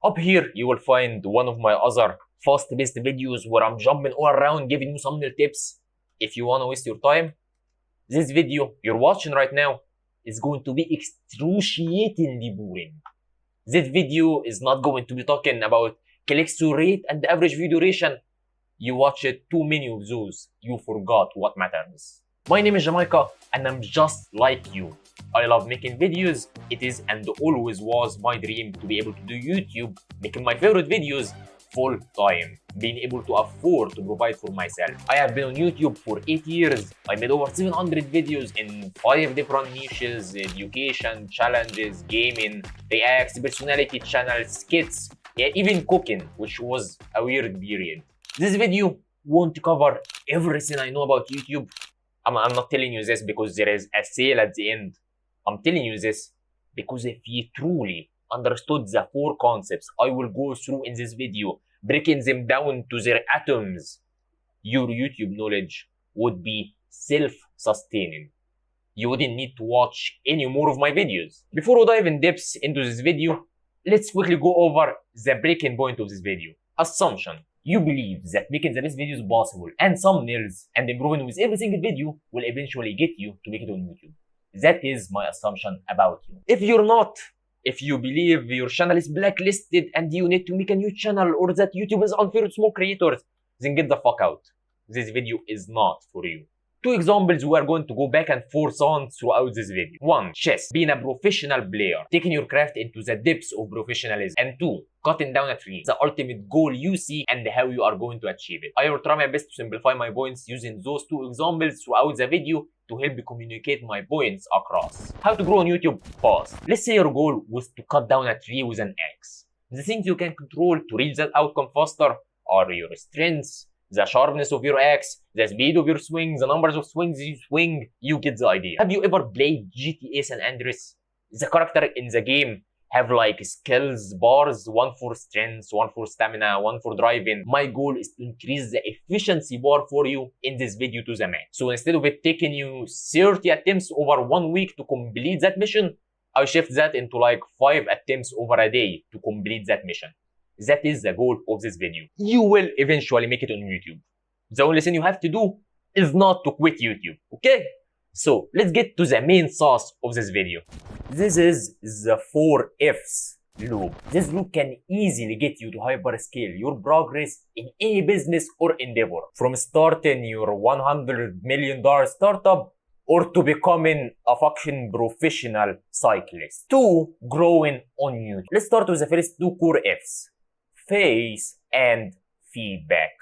Up here, you will find one of my other fast-paced videos where I'm jumping all around giving you thumbnail tips. If you want to waste your time, this video you're watching right now is going to be excruciatingly boring. This video is not going to be talking about click-through rate and the average view duration. You watched too many of those, you forgot what matters. My name is Jamaica and I'm just like you. I love making videos. It is and always was my dream to be able to do YouTube, making my favorite videos full time, being able to afford to provide for myself. I have been on YouTube for 8 years. I made over 700 videos in 5 different niches: education, challenges, gaming, reacts, personality channels, skits, even cooking, which was a weird period. This video won't cover everything I know about YouTube. I'm not telling you this because there is a sale at the end. I'm telling you this because if you truly understood the 4 concepts I will go through in this video, breaking them down to their atoms, your YouTube knowledge would be self-sustaining. You wouldn't need to watch any more of my videos. Before we dive in depth into this video, let's quickly go over the breaking point of this video. Assumption. You believe that making the best videos possible and thumbnails and improving with every single video will eventually get you to make it on YouTube. That is my assumption about you. If you're not, if you believe your channel is blacklisted and you need to make a new channel or that YouTube is unfair to small creators, then get the fuck out. This video is not for you. 2 examples we are going to go back and forth on throughout this video. 1. Chess. Being a professional player. Taking your craft into the depths of professionalism. And 2. Cutting down a tree. The ultimate goal you see and how you are going to achieve it. I will try my best to simplify my points using those 2 examples throughout the video to help you communicate my points across. How to grow on YouTube fast. Let's say your goal was to cut down a tree with an axe. The things you can control to reach that outcome faster are your strengths, the sharpness of your axe, the speed of your swing, the numbers of swings you swing. You get the idea. Have you ever played GTA San Andreas? The character in the game have like skills bars, 1 for strength, 1 for stamina, 1 for driving. My goal is to increase the efficiency bar for you in this video to the max. So instead of it taking you 30 attempts over 1 week to complete that mission, I shift that into like 5 attempts over a day to complete that mission. That is the goal of this video. You will eventually make it on YouTube. The only thing you have to do is not to quit YouTube, okay? So let's get to the main sauce of this video. This is the 4 F's loop. This loop can easily get you to hyperscale your progress in any business or endeavor. From starting your $100 million startup or to becoming a fucking professional cyclist to growing on YouTube. Let's start with the first 2 core F's. Face and feedback.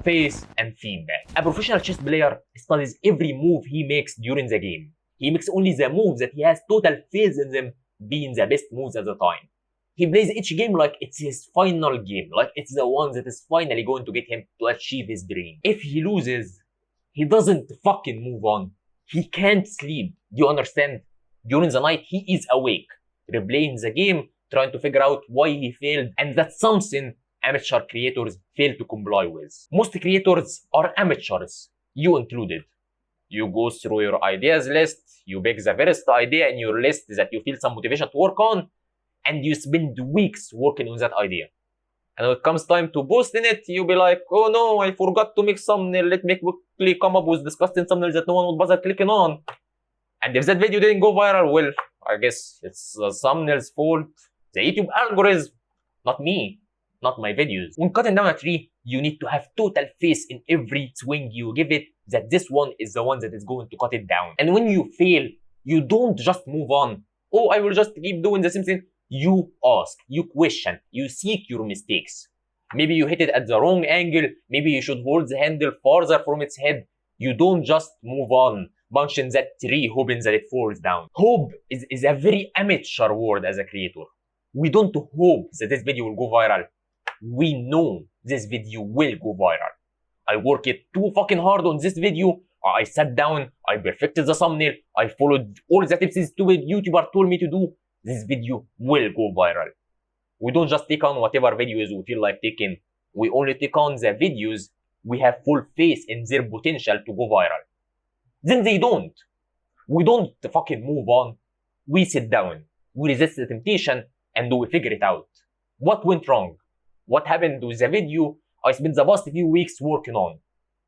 Face and feedback. A professional chess player studies every move he makes during the game. He makes only the moves that he has total faith in them being the best moves at the time. He plays each game like it's his final game, like it's the one that is finally going to get him to achieve his dream. If he loses, he doesn't fucking move on. He can't sleep. Do you understand? During the night, he is awake, replaying the game, trying to figure out why he failed, and that's something amateur creators fail to comply with. Most creators are amateurs, you included. You go through your ideas list, you pick the first idea in your list that you feel some motivation to work on, and you spend weeks working on that idea. And when it comes time to posting it, you'll be like, oh no, I forgot to make thumbnail, let me quickly come up with disgusting thumbnails that no one would bother clicking on. And if that video didn't go viral, well, I guess it's the thumbnail's fault. The YouTube algorithm, not me, not my videos. When cutting down a tree, you need to have total faith in every swing you give it that this one is the one that is going to cut it down. And when you fail, you don't just move on. Oh, I will just keep doing the same thing. You ask, you question, you seek your mistakes. Maybe you hit it at the wrong angle. Maybe you should hold the handle farther from its head. You don't just move on, punching that tree hoping that it falls down. Hope is a very amateur word as a creator. We don't hope that this video will go viral. We know this video will go viral. I worked too fucking hard on this video. I sat down, I perfected the thumbnail, I followed all the tips this stupid YouTuber told me to do. This video will go viral. We don't just take on whatever videos we feel like taking. We only take on the videos we have full faith in their potential to go viral. Then they don't. We don't fucking move on. We sit down. We resist the temptation and we figure it out. What went wrong? What happened with the video I spent the past few weeks working on?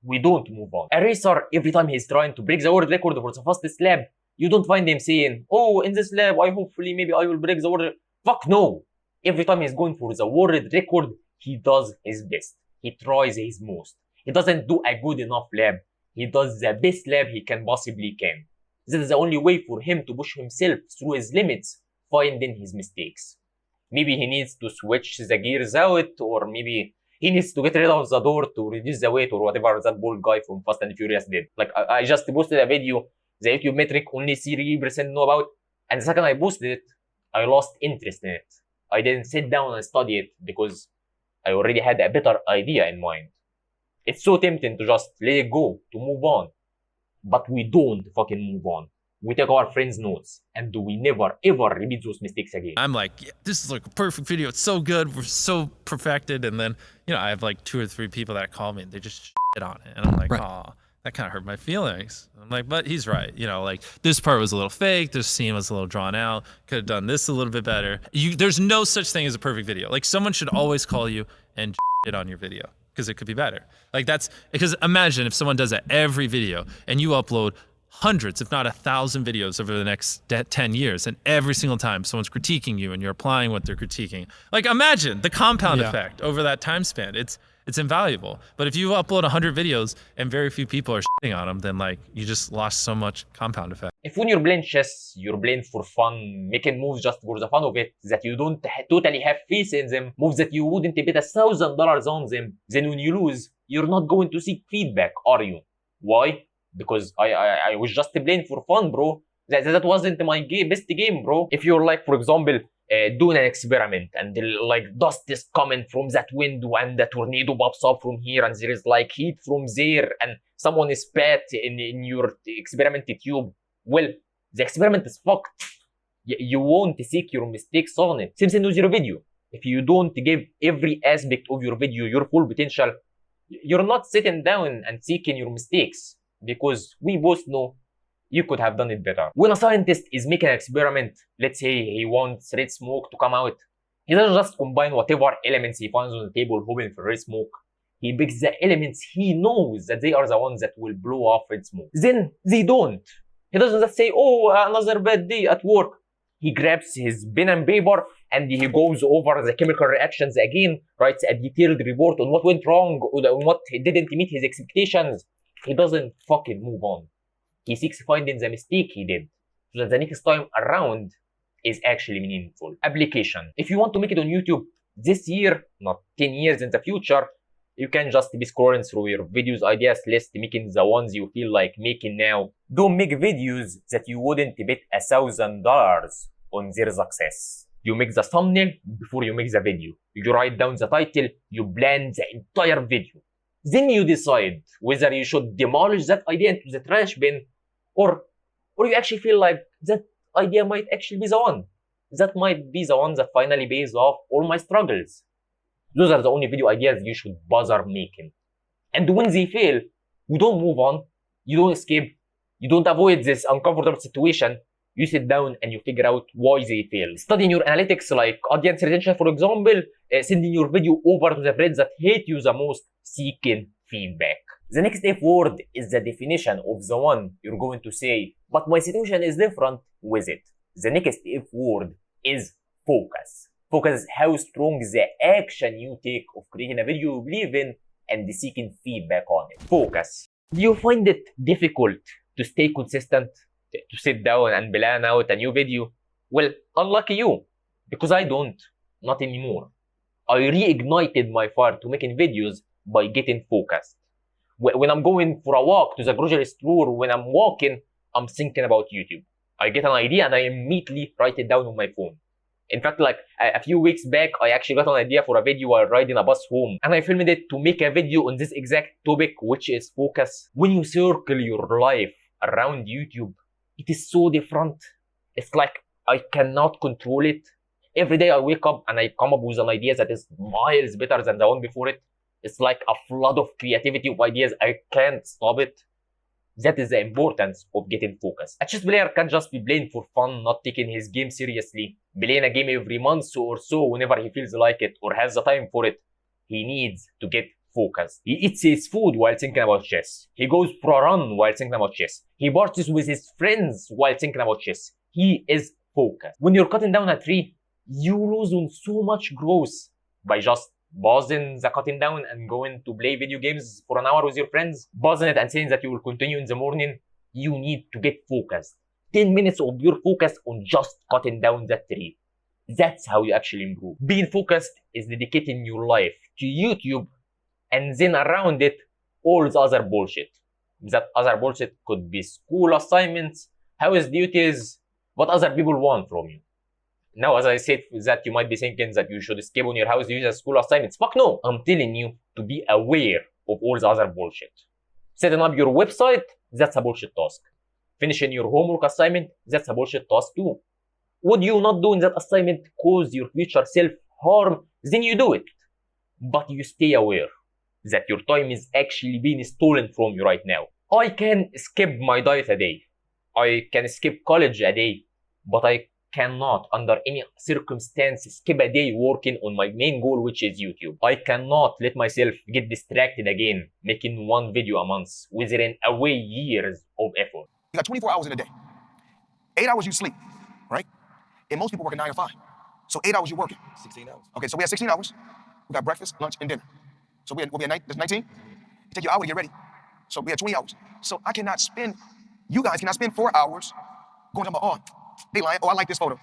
We don't move on. A racer, every time he's trying to break the world record for the fastest lap, you don't find him saying, oh, in this lap, hopefully maybe I will break the world. Fuck no. Every time he's going for the world record, he does his best. He tries his most. He doesn't do a good enough lap. He does the best lap he can possibly can. This is the only way for him to push himself through his limits, finding his mistakes. Maybe he needs to switch the gears out, or maybe he needs to get rid of the door to reduce the weight, or whatever that bald guy from Fast and Furious did. Like, I just posted a video, the YouTube metric only 3% know about, and the second I posted it, I lost interest in it. I didn't sit down and study it because I already had a better idea in mind. It's so tempting to just let it go, to move on. But we don't fucking move on. We take our friends' notes and we never ever repeat those mistakes again. I'm like, yeah, this is like a perfect video. It's so good. We're so perfected. And then, you know, I have like 2 or 3 people that call me and they just shit on it. And I'm like, oh, that kind of hurt my feelings. I'm like, but he's right. You know, like this part was a little fake. This scene was a little drawn out. Could have done this a little bit better. There's no such thing as a perfect video. Like someone should always call you and shit on your video because it could be better. Like that's because imagine if someone does that every video and you upload hundreds, if not 1,000 videos over the next 10 years. And every single time someone's critiquing you and you're applying what they're critiquing. Like imagine the compound effect over that time span. It's invaluable. But if you upload 100 videos and very few people are shitting on them, then like you just lost so much compound effect. If when you're playing chess, you're playing for fun, making moves just for the fun of it, that you don't totally have faith in them, moves that you wouldn't bet $1,000 on them, then when you lose, you're not going to seek feedback, are you? Why? Because I was just playing for fun, bro. That wasn't my best game, bro. If you're like, for example, doing an experiment and like dust is coming from that window and the tornado pops up from here and there is like heat from there and someone is spat in your experiment tube, well, the experiment is fucked. You won't seek your mistakes on it. Same thing with your video. If you don't give every aspect of your video your full potential, you're not sitting down and seeking your mistakes. Because we both know you could have done it better. When a scientist is making an experiment, let's say he wants red smoke to come out, he doesn't just combine whatever elements he finds on the table hoping for red smoke. He picks the elements he knows that they are the ones that will blow off red smoke. Then they don't. He doesn't just say, oh, another bad day at work. He grabs his pen and paper and he goes over the chemical reactions again, writes a detailed report on what went wrong, on what didn't meet his expectations. He doesn't fucking move on. He seeks finding the mistake he did, so that the next time around is actually meaningful. Application. If you want to make it on YouTube this year, not 10 years in the future, you can just be scrolling through your videos ideas list, making the ones you feel like making now. Don't make videos that you wouldn't bet $1,000 on their success. You make the thumbnail before you make the video. You write down the title, you plan the entire video. Then you decide whether you should demolish that idea into the trash bin or you actually feel like that idea might actually be the one. That might be the one that finally pays off all my struggles. Those are the only video ideas you should bother making. And when they fail, you don't move on, you don't escape, you don't avoid this uncomfortable situation. You sit down and you figure out why they fail. Studying your analytics like audience retention, for example, sending your video over to the friends that hate you the most, seeking feedback. The next F word is the definition of the one you're going to say, but my situation is different with it. The next F word is focus. Focus is how strong the action you take of creating a video you believe in and seeking feedback on it. Focus. Do you find it difficult to stay consistent? To sit down and plan out a new video? Well, unlucky you, because I don't, not anymore. I reignited my fire to making videos by getting focused. When I'm going for a walk to the grocery store, when I'm walking, I'm thinking about YouTube. I get an idea and I immediately write it down on my phone. In fact, like a few weeks back, I actually got an idea for a video while riding a bus home, and I filmed it to make a video on this exact topic, which is focus. When you circle your life around YouTube, it is so different. It's like I cannot control it. Every day I wake up and I come up with an idea that is miles better than the one before it. It's like a flood of creativity of ideas. I can't stop it. That is the importance of getting focused. A chess player can't just be playing for fun, not taking his game seriously, playing a game every month or so whenever he feels like it or has the time for it. He needs to get focused. He eats his food while thinking about chess. He goes for a run while thinking about chess. He parties with his friends while thinking about chess. He is focused. When you're cutting down a tree, you lose on so much growth by just pausing the cutting down and going to play video games for an hour with your friends, pausing it and saying that you will continue in the morning. You need to get focused. 10 minutes of your focus on just cutting down that tree. That's how you actually improve. Being focused is dedicating your life to YouTube and then around it, all the other bullshit. That other bullshit could be school assignments, house duties, what other people want from you. Now, as I said that, you might be thinking that you should escape on your house duties and school assignments. Fuck no! I'm telling you to be aware of all the other bullshit. Setting up your website, that's a bullshit task. Finishing your homework assignment, that's a bullshit task too. Would you not do in that assignment cause your future self harm? Then you do it. But you stay aware that your time is actually being stolen from you right now. I can skip my diet a day. I can skip college a day. But I cannot, under any circumstance, skip a day working on my main goal, which is YouTube. I cannot let myself get distracted again, making one video a month, withering away years of effort. You got 24 hours in a day. 8 hours you sleep, right? And most people work at 9 to 5. So 8 hours you're working. 16 hours. Okay, so we have 16 hours. We got breakfast, lunch, and dinner. So we'll be at night, that's 19. It take you an hour to get ready. So we have 20 hours. So you guys cannot spend 4 hours going to oh, they lying. Oh, I like this photo.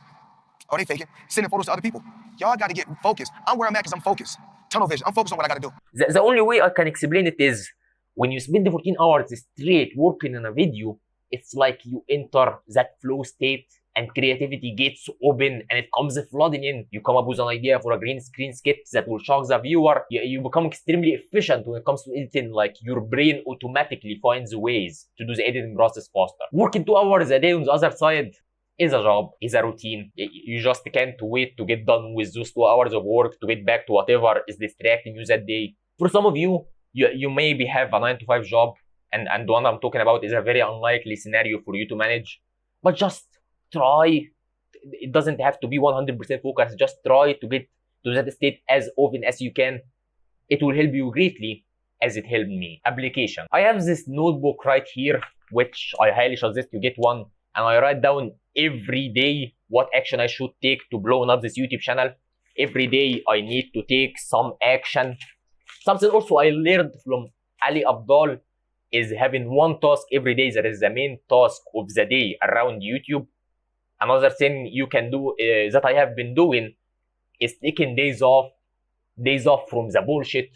Oh, they faking. Sending photos to other people. Y'all got to get focused. I'm where I'm at because I'm focused. Tunnel vision. I'm focused on what I got to do. The only way I can explain it is when you spend 14 hours straight working on a video, it's like you enter that flow state and creativity gets open and it comes flooding in. You come up with an idea for a green screen skit that will shock the viewer. You become extremely efficient when it comes to editing. Like your brain automatically finds ways to do the editing process faster. Working 2 hours a day on the other side is a job, is a routine. You just can't wait to get done with those 2 hours of work to get back to whatever is distracting you that day. For some of you, you maybe have a 9 to 5 job, and the one I'm talking about is a very unlikely scenario for you to manage. But just try. It doesn't have to be 100% focused. Just try to get to that state as often as you can. It will help you greatly as it helped me. Application. I have this notebook right here, which I highly suggest you get one. And I write down every day what action I should take to blow up this YouTube channel. Every day I need to take some action. Something also I learned from Ali Abdal is having one task every day that is the main task of the day around YouTube. Another thing you can do that I have been doing is taking days off from the bullshit,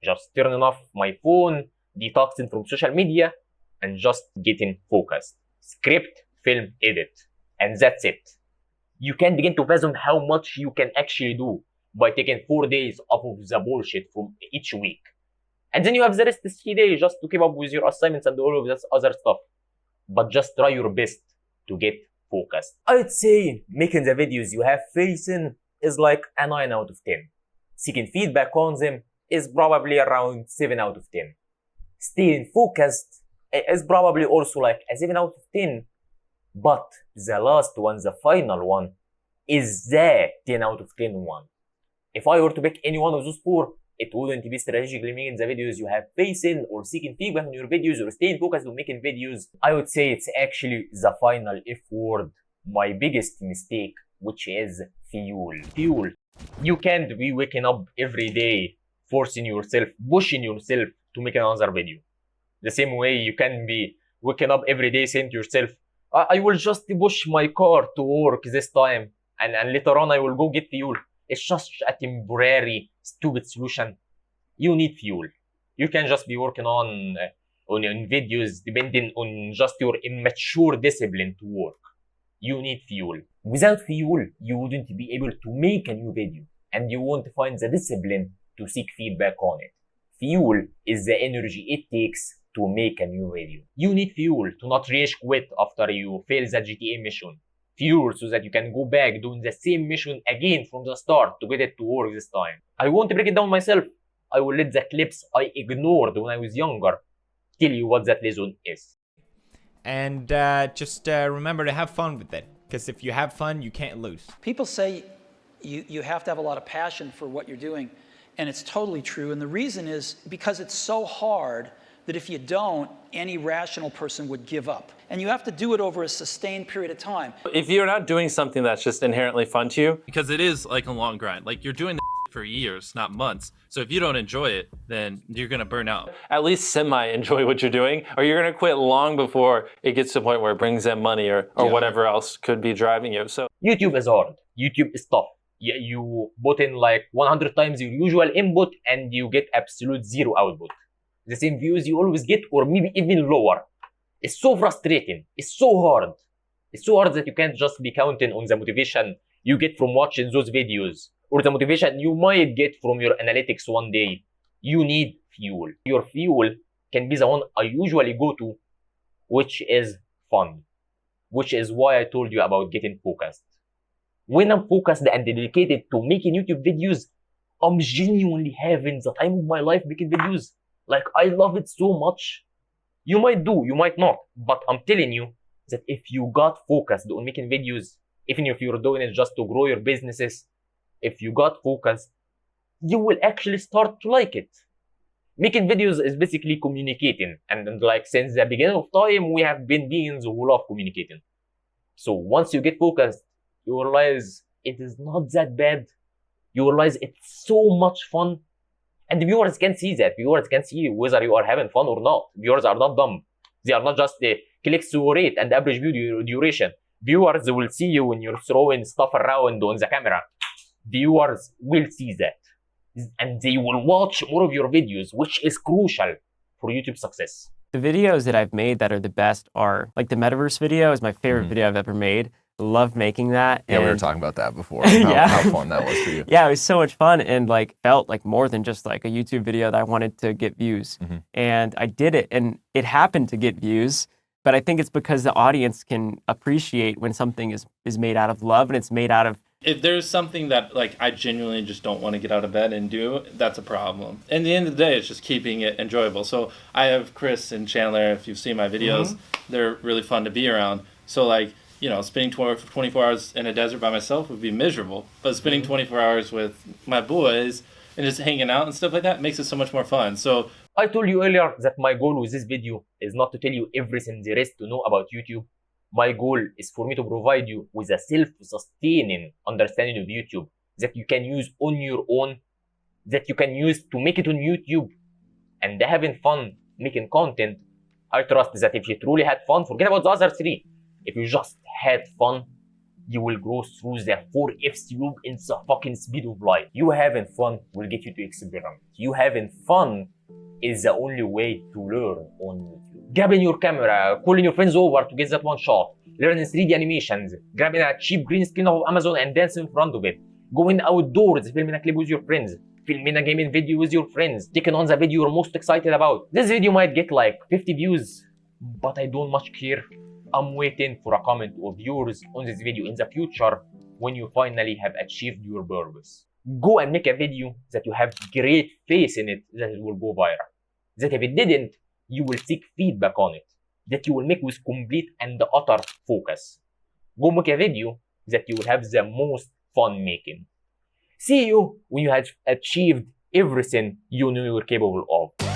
just turning off my phone, detoxing from social media, and just getting focused. Script, film, edit, and that's it. You can begin to fathom how much you can actually do by taking 4 days off of the bullshit from each week. And then you have the rest of 3 days just to keep up with your assignments and all of this other stuff. But just try your best to get focused. I'd say making the videos you have faith in is like a 9 out of 10. Seeking feedback on them is probably around 7 out of 10. Staying focused is probably also like a 7 out of 10. But the last one, the final one, is the 10 out of 10 one. If I were to pick any one of those 4, it wouldn't be strategically making the videos you have faith in, or seeking feedback on your videos, or staying focused on making videos. I would say it's actually the final F word, my biggest mistake, which is fuel. Fuel. You can't be waking up every day, forcing yourself, pushing yourself to make another video. The same way you can be waking up every day saying to yourself, I will just push my car to work this time, and later on I will go get fuel. It's just a temporary, stupid solution. You need fuel. You can just be working on videos depending on just your immature discipline to work. You need fuel. Without fuel, you wouldn't be able to make a new video, and you won't find the discipline to seek feedback on it. Fuel is the energy it takes to make a new video. You need fuel to not rage quit after you fail the GTA mission. Fuel so that you can go back doing the same mission again from the start to get it to work this time. I won't break it down myself. I will let the clips I ignored when I was younger tell you what that lesson is. and just remember to have fun with it. Because if you have fun, you can't lose. People say you have to have a lot of passion for what you're doing, and it's totally true. And the reason is because it's so hard that if you don't, any rational person would give up. And you have to do it over a sustained period of time. If you're not doing something that's just inherently fun to you, because it is like a long grind, like you're doing for years, not months. So if you don't enjoy it, then you're gonna burn out. At least semi-enjoy what you're doing, or you're gonna quit long before it gets to the point where it brings in money or whatever else could be driving you. So YouTube is hard. YouTube is tough. You put in like 100 times your usual input and you get absolute zero output. The same views you always get, or maybe even lower. It's so frustrating. It's so hard. It's so hard that you can't just be counting on the motivation you get from watching those videos, or the motivation you might get from your analytics one day. You need fuel. Your fuel can be the one I usually go to, which is fun. Which is why I told you about getting focused. When I'm focused and dedicated to making YouTube videos, I'm genuinely having the time of my life making videos. Like, I love it so much. You might do, you might not, but I'm telling you that if you got focused on making videos, even if you're doing it just to grow your businesses, if you got focused, you will actually start to like it. Making videos is basically communicating, and like since the beginning of time, we have been beings who love communicating. So once you get focused, you realize it is not that bad. You realize it's so much fun. And the viewers can see that. Viewers can see whether you are having fun or not. Viewers are not dumb. They are not just the click-through rate and average video duration. Viewers will see you when you're throwing stuff around on the camera. Viewers will see that. And they will watch more of your videos, which is crucial for YouTube success. The videos that I've made that are the best are, like the metaverse video is my favorite video I've ever made. Love making that. Yeah, and we were talking about that before. How fun that was for you. Yeah, it was so much fun, and like felt like more than just like a YouTube video that I wanted to get views. And I did it, and it happened to get views. But I think it's because the audience can appreciate when something is made out of love and it's made out of. if there's something that like I genuinely just don't want to get out of bed and do, that's a problem. In the end of the day, it's just keeping it enjoyable. So I have Chris and Chandler, if you've seen my videos, they're really fun to be around. So like, you know, spending 24 hours in a desert by myself would be miserable. But spending 24 hours with my boys and just hanging out and stuff like that makes it so much more fun. So I told you earlier that my goal with this video is not to tell you everything there is to know about YouTube. My goal is for me to provide you with a self-sustaining understanding of YouTube that you can use on your own, that you can use to make it on YouTube. And having fun making content, I trust that if you truly had fun, forget about the other three. If you just had fun, you will go through the 4F's loop in the fucking speed of light. You having fun will get you to experiment. You having fun is the only way to learn on YouTube. Grabbing your camera, calling your friends over to get that one shot, learning 3D animations, grabbing a cheap green screen of Amazon and dancing in front of it, going outdoors, filming a clip with your friends, filming a gaming video with your friends, taking on the video you're most excited about. This video might get like 50 views, but I don't much care. I'm waiting for a comment of yours on this video in the future when you finally have achieved your purpose. Go and make a video that you have great faith in it that it will go viral. That if it didn't, you will seek feedback on it. That you will make with complete and utter focus. Go make a video that you will have the most fun making. See you when you have achieved everything you knew you were capable of.